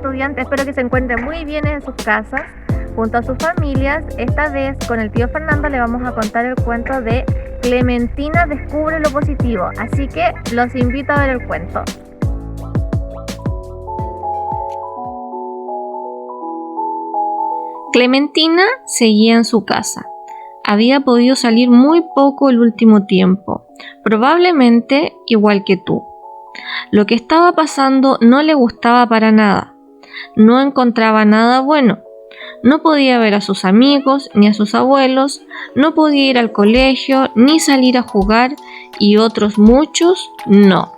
estudiantes, espero que se encuentren muy bien en sus casas, junto a sus familias. Esta vez con el tío Fernando le vamos a contar el cuento de Clementina descubre lo positivo, así que los invito a ver el cuento. Clementina seguía en su casa. Había podido salir muy poco el último tiempo, probablemente igual que tú. Lo que estaba pasando no le gustaba para nada. No encontraba nada bueno. No podía ver a sus amigos ni a sus abuelos, no podía ir al colegio ni salir a jugar, y otros muchos no.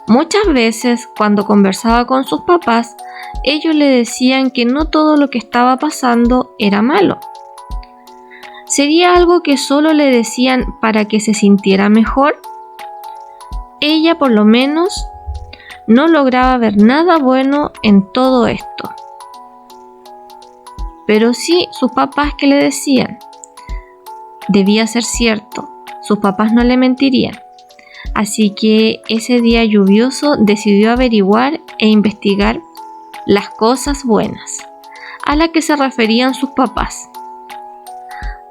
Muchas veces, cuando conversaba con sus papás, ellos le decían que no todo lo que estaba pasando era malo. ¿Sería algo que solo le decían para que se sintiera mejor? Ella, por lo menos, no lograba ver nada bueno en todo esto. Pero sí sus papás que le decían. Debía ser cierto, sus papás no le mentirían. Así que ese día lluvioso decidió averiguar e investigar las cosas buenas a las que se referían sus papás.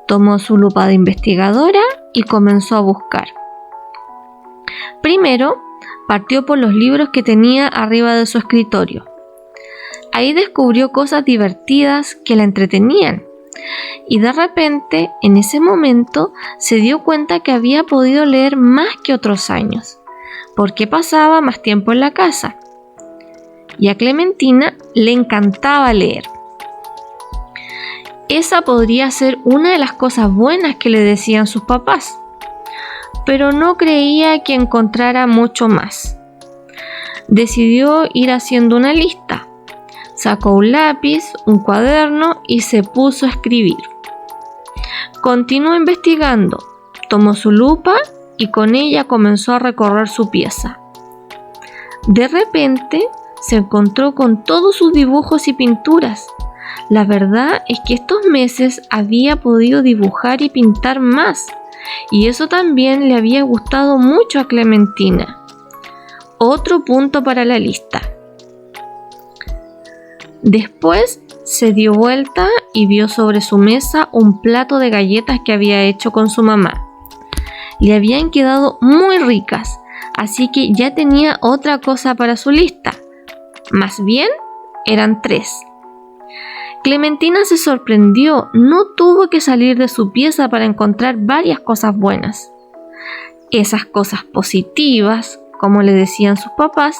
Tomó su lupa de investigadora y comenzó a buscar. Primero, partió por los libros que tenía arriba de su escritorio. Ahí descubrió cosas divertidas que la entretenían, y de repente, en ese momento, se dio cuenta que había podido leer más que otros años, porque pasaba más tiempo en la casa. Y a Clementina le encantaba leer. Esa podría ser una de las cosas buenas que le decían sus papás, pero no creía que encontrara mucho más. Decidió ir haciendo una lista. Sacó un lápiz, un cuaderno y se puso a escribir. Continuó investigando, tomó su lupa y con ella comenzó a recorrer su pieza. De repente se encontró con todos sus dibujos y pinturas. La verdad es que estos meses había podido dibujar y pintar más, y eso también le había gustado mucho a Clementina. Otro punto para la lista. Después se dio vuelta y vio sobre su mesa un plato de galletas que había hecho con su mamá. Le habían quedado muy ricas, así que ya tenía otra cosa para su lista. Más bien, eran 3. Clementina se sorprendió, no tuvo que salir de su pieza para encontrar varias cosas buenas. Esas cosas positivas, como le decían sus papás,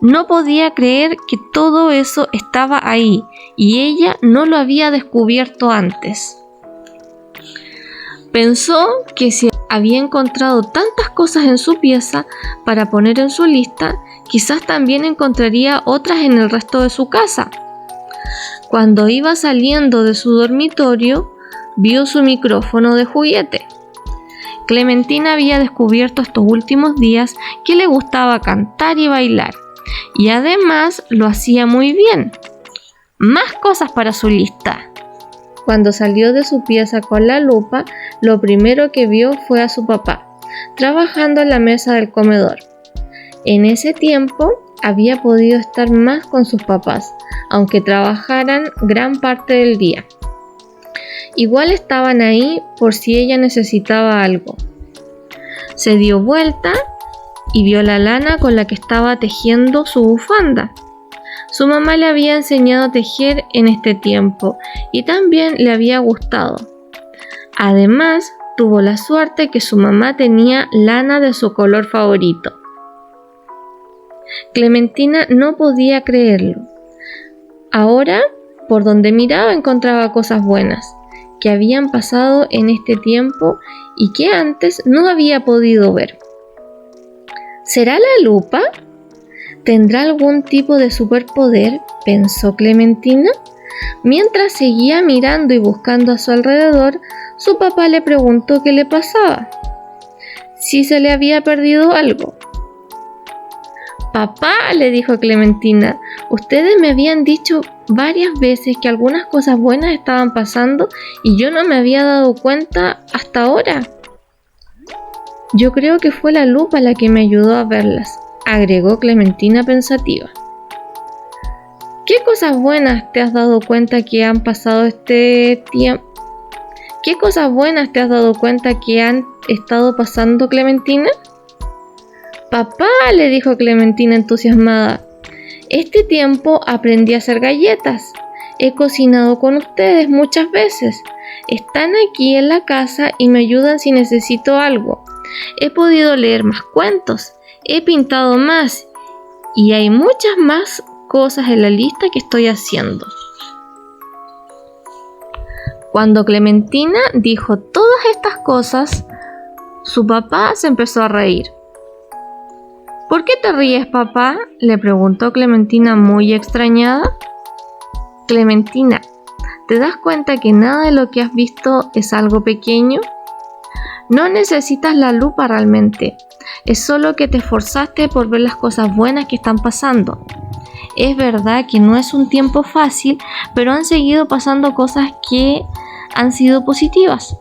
no podía creer que todo eso estaba ahí y ella no lo había descubierto antes. Pensó que si había encontrado tantas cosas en su pieza para poner en su lista, quizás también encontraría otras en el resto de su casa. Cuando iba saliendo de su dormitorio, vio su micrófono de juguete. Clementina había descubierto estos últimos días que le gustaba cantar y bailar, y además lo hacía muy bien. Más cosas para su lista. Cuando salió de su pieza con la lupa, lo primero que vio fue a su papá, trabajando en la mesa del comedor. En ese tiempo había podido estar más con sus papás, aunque trabajaran gran parte del día. Igual estaban ahí por si ella necesitaba algo. Se dio vuelta y vio la lana con la que estaba tejiendo su bufanda. Su mamá le había enseñado a tejer en este tiempo y también le había gustado. Además, tuvo la suerte que su mamá tenía lana de su color favorito. Clementina no podía creerlo. Ahora, por donde miraba encontraba cosas buenas que habían pasado en este tiempo y que antes no había podido ver. ¿Será la lupa? ¿Tendrá algún tipo de superpoder?, pensó Clementina. Mientras seguía mirando y buscando a su alrededor, su papá le preguntó qué le pasaba, si se le había perdido algo. «Papá», le dijo Clementina, «ustedes me habían dicho varias veces que algunas cosas buenas estaban pasando y yo no me había dado cuenta hasta ahora». «Yo creo que fue la lupa la que me ayudó a verlas», agregó Clementina pensativa. cosas buenas te has dado cuenta que han pasado este tiempo? ¿Qué cosas buenas te has dado cuenta que han estado pasando, Clementina? Papá, le dijo Clementina entusiasmada, este tiempo aprendí a hacer galletas. He cocinado con ustedes muchas veces. Están aquí en la casa y me ayudan si necesito algo. He podido leer más cuentos. He pintado más. Y hay muchas más cosas en la lista que estoy haciendo. Cuando Clementina dijo todas estas cosas, su papá se empezó a reír. ¿Por qué te ríes, papá?, le preguntó Clementina muy extrañada. Clementina, ¿te das cuenta que nada de lo que has visto es algo pequeño? No necesitas la lupa realmente. Es solo que te esforzaste por ver las cosas buenas que están pasando. Es verdad que no es un tiempo fácil, pero han seguido pasando cosas que han sido positivas.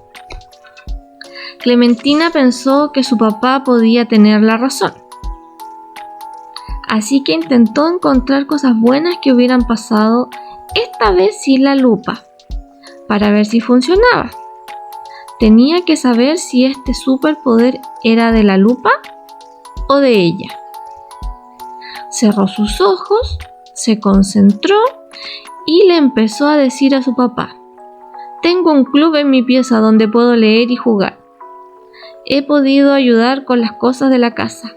Clementina pensó que su papá podía tener la razón. Así que intentó encontrar cosas buenas que hubieran pasado, esta vez sin la lupa, para ver si funcionaba. Tenía que saber si este superpoder era de la lupa o de ella. Cerró sus ojos, se concentró y le empezó a decir a su papá: tengo un club en mi pieza donde puedo leer y jugar. He podido ayudar con las cosas de la casa.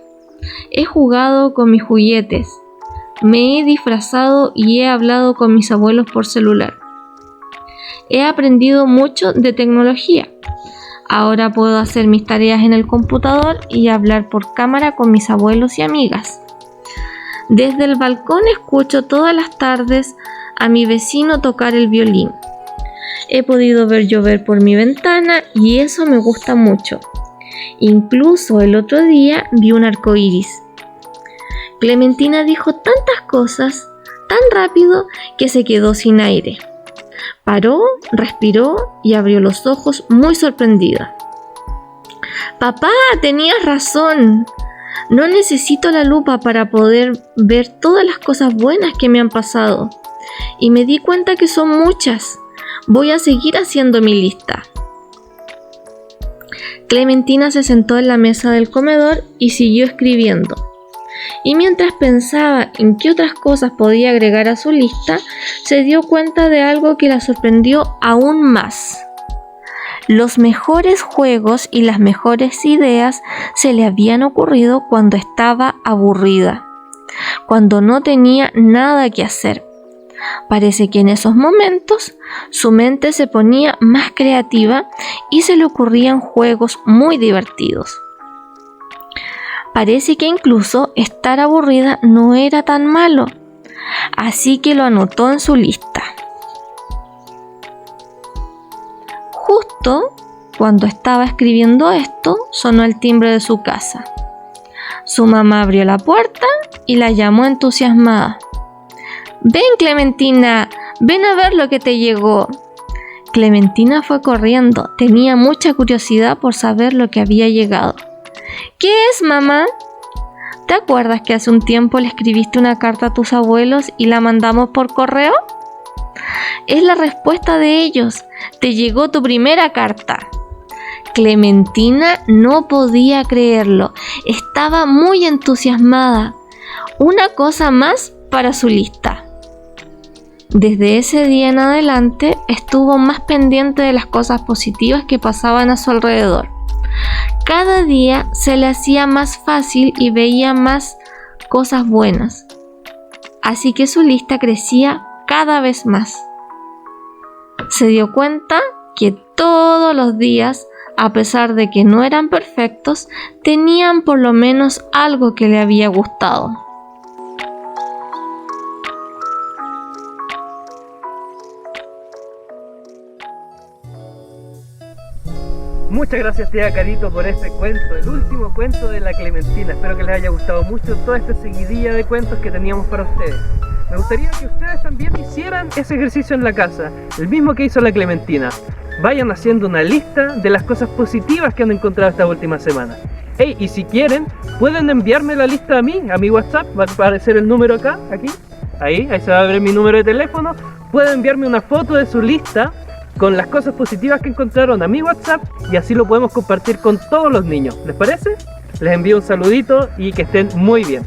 He jugado con mis juguetes. Me he disfrazado y he hablado con mis abuelos por celular. He aprendido mucho de tecnología. Ahora puedo hacer mis tareas en el computador y hablar por cámara con mis abuelos y amigas. Desde el balcón escucho todas las tardes a mi vecino tocar el violín. He podido ver llover por mi ventana y eso me gusta mucho. Incluso el otro día vi un arco iris. Clementina dijo tantas cosas tan rápido que se quedó sin aire. Paró, respiró y abrió los ojos muy sorprendida. Papá, tenías razón. No necesito la lupa para poder ver todas las cosas buenas que me han pasado. Y me di cuenta que son muchas. Voy a seguir haciendo mi lista. Clementina se sentó en la mesa del comedor y siguió escribiendo. Y mientras pensaba en qué otras cosas podía agregar a su lista, se dio cuenta de algo que la sorprendió aún más. Los mejores juegos y las mejores ideas se le habían ocurrido cuando estaba aburrida, cuando no tenía nada que hacer. Parece que en esos momentos su mente se ponía más creativa y se le ocurrían juegos muy divertidos. Parece que incluso estar aburrida no era tan malo, así que lo anotó en su lista. Justo cuando estaba escribiendo esto, sonó el timbre de su casa. Su mamá abrió la puerta y la llamó entusiasmada. «Ven, Clementina, ven a ver lo que te llegó». Clementina fue corriendo, tenía mucha curiosidad por saber lo que había llegado. «¿Qué es, mamá?» ¿Te acuerdas que hace un tiempo le escribiste una carta a tus abuelos y la mandamos por correo? Es la respuesta de ellos. Te llegó tu primera carta. Clementina no podía creerlo. Estaba muy entusiasmada. Una cosa más para su lista. Desde ese día en adelante estuvo más pendiente de las cosas positivas que pasaban a su alrededor. Cada día se le hacía más fácil y veía más cosas buenas. Así que su lista crecía cada vez más. Se dio cuenta que todos los días, a pesar de que no eran perfectos, tenían por lo menos algo que le había gustado. Muchas gracias, tía Carito, por este cuento, el último cuento de la Clementina. Espero que les haya gustado mucho toda esta seguidilla de cuentos que teníamos para ustedes. Me gustaría que ustedes también hicieran ese ejercicio en la casa, el mismo que hizo la Clementina. Vayan haciendo una lista de las cosas positivas que han encontrado esta última semana. Hey, y si quieren, pueden enviarme la lista a mi WhatsApp, va a aparecer el número acá, aquí. ahí se va a ver mi número de teléfono. Pueden enviarme una foto de su lista con las cosas positivas que encontraron a mi WhatsApp y así lo podemos compartir con todos los niños. ¿Les parece? Les envío un saludito y que estén muy bien.